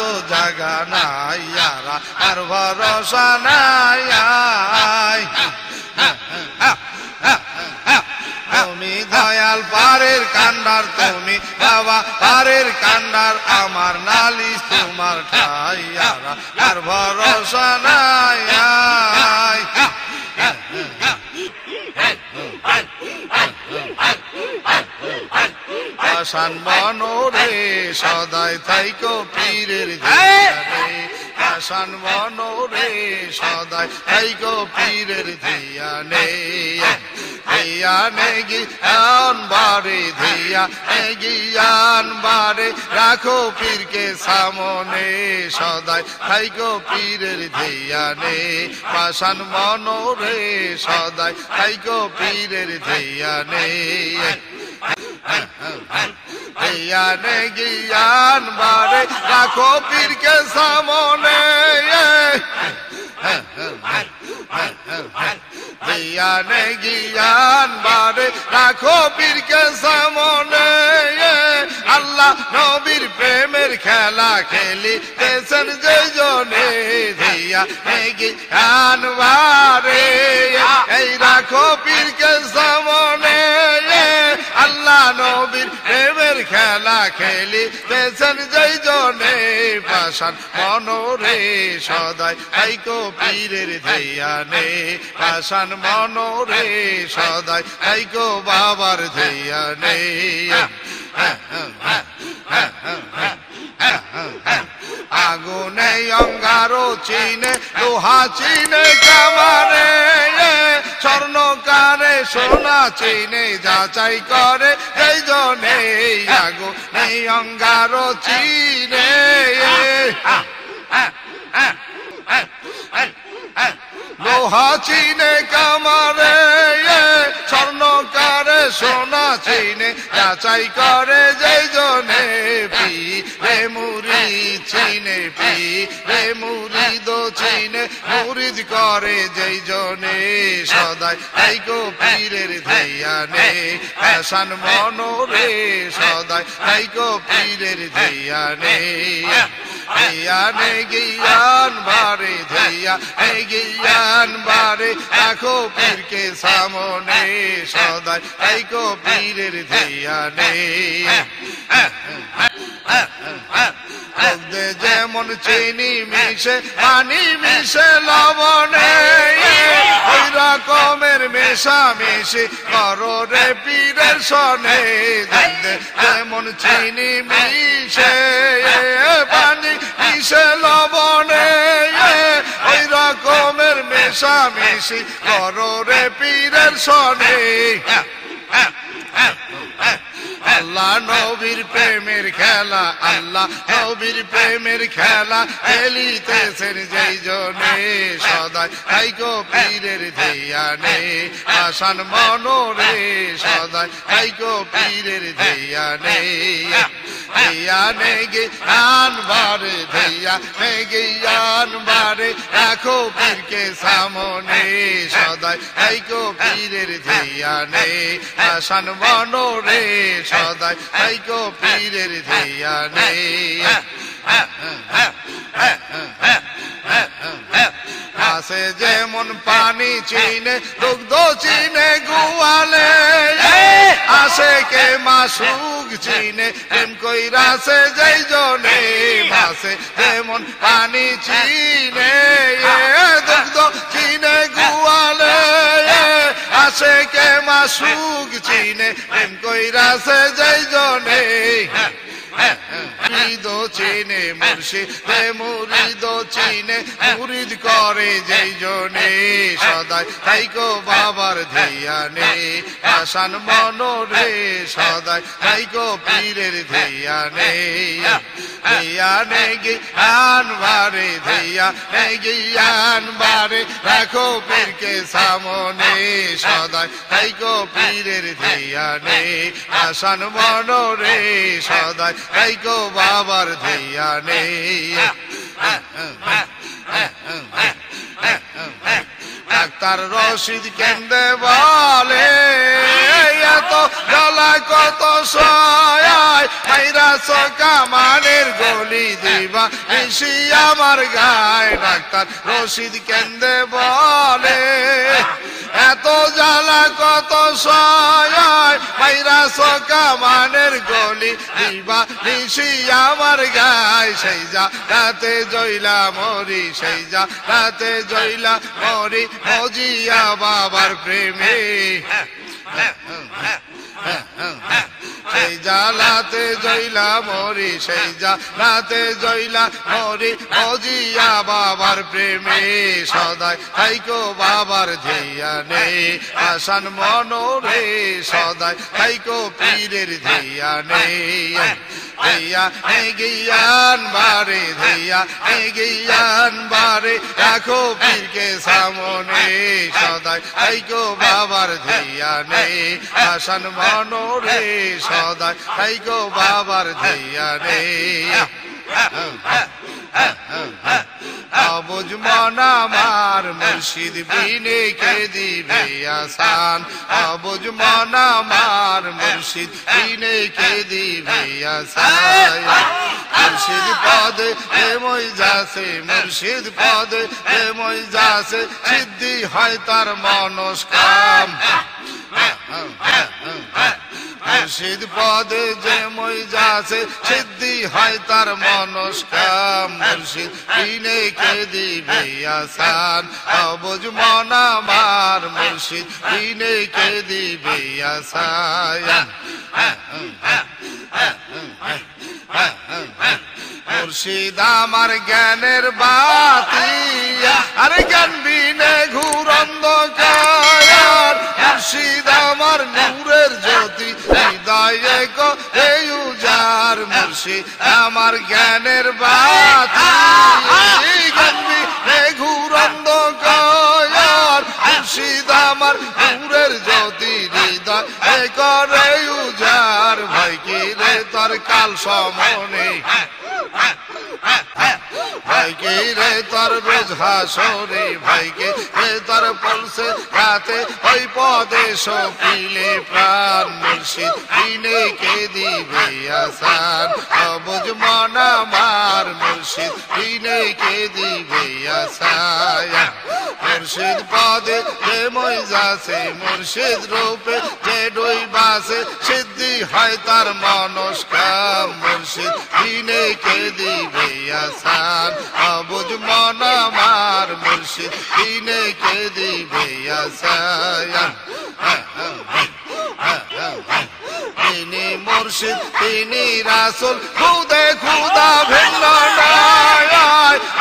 তো জাগা নাই আর ভরসা নাই তুমি দয়াল পারের কান্ডার তুমি বাবা পারের কান্ডার আমার নালিশ তোমার ঠাই আর ভরসা নাই আসান মনোরে সদাই থাইকো পীরের জিয়ারে আসান মনোরে সদাই থাইকো পীরের জিয়ানে ধিয়ানে গিয়ান বারে ধিয়ান বারে রাখো পীরকে সামনে সদাই থাইকো পীরের ধিয়ানে পাশান মনোরে সদাই থাইকো পীরের ধিয়ানে ধিয়ানে গিয়ান বারে রাখো পীরকে সামনে ধিয়ানে গিয়ান বারে রাখো পীরকে সামনে আল্লাহ নবীর প্রেমের খেলা খেলিতেছেন যে জনে ধিয়ানে গিয়ান বারে এই রাখো পীরকে সামনে আল্লাহ নবীর প্রেমের খেলা খেলিতেছেন যে জনে পাশান মনোরে সদাই থাইকো পীরের ধিয়ানে পাশান মনোরে সদাই থাইকো বাবার ধিয়ানে আগুনে অঙ্গারো চিনে লোহা চিনে কামারে স্বর্ণকারে সোনা চিনে যাচাই করে এই জনে আগুনে অঙ্গারো চিনে লোহা চিনে কামারে স্বর্ণকারে সোনা চিনে যাচাই করে যেই জনে পি রে মুরি চিনে পি রে মুরিদ চিনে মুরিদ করে যেই জনে সদাই থাইকো পীরের ধিয়ানে আসান মনোরে সদাই থাইকো পীরের ধিয়ানে ধিয়ানে গিয়ান বারে ধিয়ানে গিয়ান বারে রাখো পীরকে সামনে সদাই থাইকো পীরের ধিয়ানে যেমন চিনি মিশে পানি মিশে লবণে ওই রকমের মেশামেশি করো রে পীরের সনে যেমন চিনি মিশে পানি মিশে লবণে ওই রকমের মেশামেশি করো রে পীরের সনে আল্লাহ নবীর প্রেমের খেলা আল্লাহ নবীর প্রেমের খেলা খেলিতেছেন যেই জনে সদাই থাইকো পীরের ধিয়ানে আসান মনোরে সদাই থাইকো পীরের ধিয়ানে ধিয়ানে গিয়ান বারে ধিয়ানে গিয়ান বারে রাখো পীরকে সামনে সদাই থাইকো পীরের ধিয়ানে আসান মনোরে সদাই থাইকো পীরের ধিয়ানে আসে যেমন পানি চিনে দুগ্ধ চিনে গুয়ালে আসে কে মাসুক চিনে প্রেম কইরাছে যেই জনে আসে যেমন পানি চিনে দুগ্ধ চিনে গুয়ালে আসে কে মাসুক চিনে প্রেম কইরাছে যেই জনে মুরিদ চিনে মুর্শিদ মুরিদ চিনে মুরিদ করে যেই জনে সদাই থাইকো বাবার ধিয়ানে আসান মনোরে সদাই থাইকো পীরের ধিয়ানে ধিয়ানে গিয়ান বারে ধিয়ানে গিয়ান বারে রাখো পীরকে সামনে সদাই থাইকো পীরের ধিয়ানে আসান মনোরে সদাই থাইকো বাবার ধিয়ানে ডাক্তার রশিদ কেন্দে বলে এত জ্বালা কত সয়া মাইরা সোকা মানের গলি দিবা নিশি আমার গায় ডাক্তার রশিদ কেন্দে বলে এত জ্বালা কত সয় মাইরা সোকা মানের গলি দিবা নিশি আমার গায় সেই যা রাতে জইলা মরি সেই যা রাতে জইলা মরি মজিয়া বাবার প্রেমে সেই জালাতে জইলা মরি সেই জালাতে জইলা মরি মজিয়া বাবার প্রেমে সদাই থাইকো বাবার ধিয়ানে আসান মনোরে সদাই থাইকো পীরের ধিয়ানে ধিয়া গিয়ান বারে ধিয়া গিয়ান বারে রাখো পীরকে সামনে সদাই থাইকো বাবার ধিয়ানে আসান মনোরে সদাই থাইকো বাবার ধিয়ানে আবুজ মনা মার মুর্শিদ বিনে কে দিবে আসান আবুজ মনা মার মুর্শিদ বিনে কে দিবে আসান মুর্শিদ পদে প্রেমই যাসে মুর্শিদ পদে প্রেমই যাসে সিদ্ধি হয় তার মনস্কাম মুর্শিদ পদে যে মই যাসে সিদ্ধি হয় তার মনস্কাম মুর্শিদ বিনে কে দিবে আসান আবুজ মনা মার মুর্শিদ বিনে কে দিবে আসান মুর্শিদ আমার জ্ঞানের বাতি আর জ্ঞান বিনে ঘুরন্দ কায়ার মুর্শিদ আমার নূরের জ্যোতি হৃদয়ে গো এই উজার মুর্শিদ আমার জ্ঞানের বাতি জ্ঞান বিনে ঘুরন্দ কায়ার মুর্শিদ আমার নূরের জ্যোতি হৃদয়ে করে উজার ভাই কি রে তোর কাল সমনে ভাইকে রে তোর রোজ হাসরে ভাইকে রে তোর পলসে রাতে ওই পদে সপিলে প্রাণ মুর্শিদ বিনে কে দিবে আসান আবুজ মনা মার মুর্শিদ বিনে কে দিবে আসান মুর্শিদ পদে যে মই যাসে মুর্শিদ রূপে যে ডুই বাসে সিদ্ধি হয় তার মনস্কাম মুর্শিদ বিনে কে দিবে আসান আবুজ মনা মার মুর্শিদ বিনে কে দিবে আসান তিনি মুর্শিদ তিনি রাসূল খুদে খুদা ভিন্ন নাই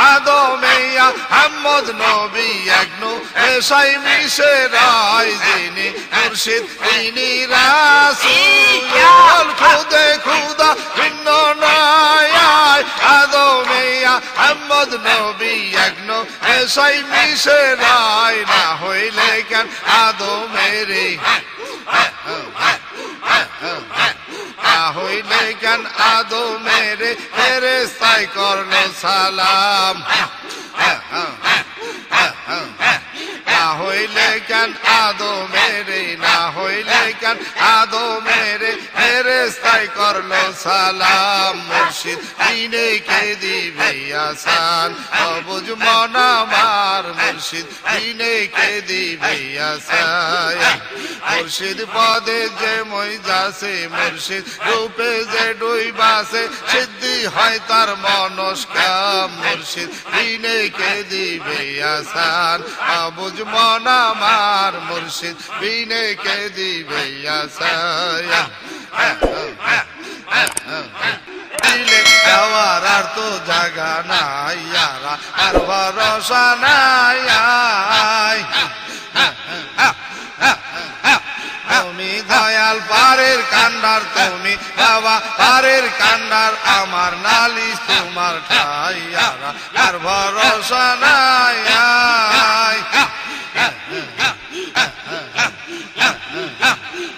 আদমেয়া আহমদ নবী একনু এসাই মিশে রায় যিনি মুর্শিদ তিনি রাসূল খুদে খুদা ভিন্ন নাই আদমেয়া আহমদ নবী একনু এসাই মিশে রায় না হইলে কেন আদমেরে না হইলে কেন আদমেরে ফেরেশতাই করলো সালাম না হইলে কেন আদমেরে না হইলে কেন আদমেরে ফেরেশতাই করলো সালাম মুর্শিদ বিনে কে দিবে আসান আবুজ মনা মার মুর্শিদ বিনে কে দিবে আসান মুর্শিদ পদে যে মই যাসে মুর্শিদ রূপে যে ডুই বাসে সিদ্ধি হয় তার মনস্কাম মুর্শিদ বিনে কে দিবে আসান আবুজ মনা মার মুর্শিদ বিনে কে দিবে আসান দিলে যাওয়ার আর তো জায়গা নাই আর ভরসা নাই তুমি দয়াল পারের কান্ডার তুমি বাবা পারের কান্ডার আমার নালিশ তোমার ঠাই আর ভরসা নাই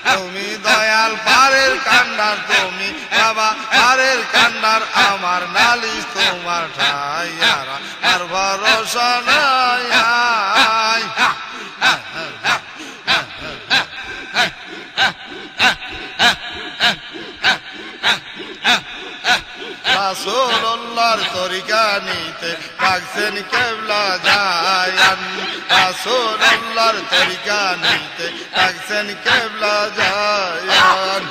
তুমি দয়াল পারের কান্ডার তুমি বাবা পারের কান্ডার আমার নালিশ তোমার ঠাই আর ভরসা নাই রাসূলুল্লাহর তরিকা নিতে ডাকছেন কেবলা জায়ান রাসূলুল্লাহর তরিকা নিতে ডাকছেন কেবলা জায়ান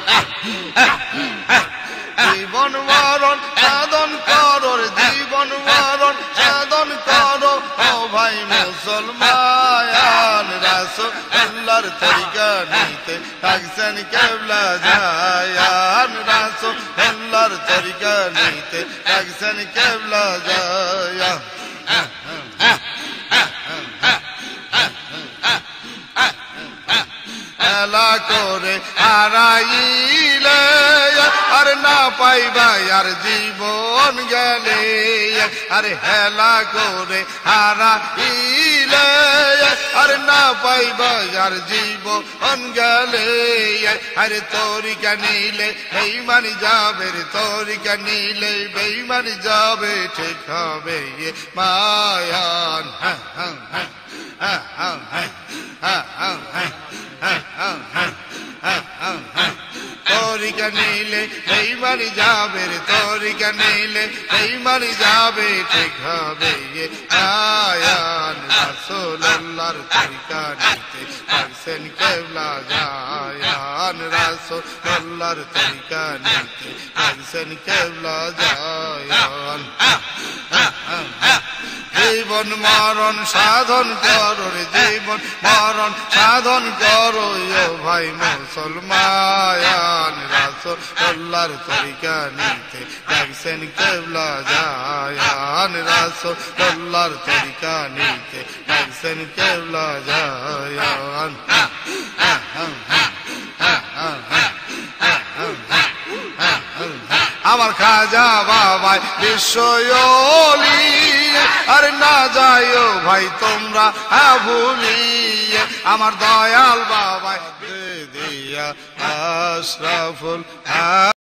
জীবন মরণ সাধন করো জীবন মরণ সাধন করো ও ভাই মুসলমান রাসূলুল্লাহর তরিকা নিতে ডাকছেন কেবলা জায়ান রাসূলুল্লাহর তরিকা নিতে ডাকছেন কেবলা জায়ান এলা করে হারাইলে আর না পাইবা আর জীবন গেলে আরে হেলা করে হারাইলে আর না পাইবা আর জীবন গেলে আরে তরিকা নিলে বেঈমানি যাবে রে তরিকা নিলে বেঈমানি যাবে ঠিক হবে মায়ান তরিকা নিলে বেঈমানি যাবে রে তরিকা নিলে বেঈমানি যাবে ঠিক হবে আয়ান রাসূলুল্লাহর তরিকা নিতে ডাকছেন কেবলা জায়ান রাসূলুল্লাহর তরিকা নিতে ডাকছেন কেবলা জায়ান জীবন মরণ সাধন করো রে জীবন মরণ সাধন করো ও ভাই মুসলমান রাসূলুল্লাহর তরিকা নিতে ডাকছেন কেবলা জায়ান রাসূলুল্লাহর তরিকা নিতে ডাকছেন কেবলা জায়ান আমার খাজা বাবাই বিশ্বলি আর না যাইও ভাই তোমরা ভুলিয়ে আমার দয়াল বাবাই দিয়া আশরাফুল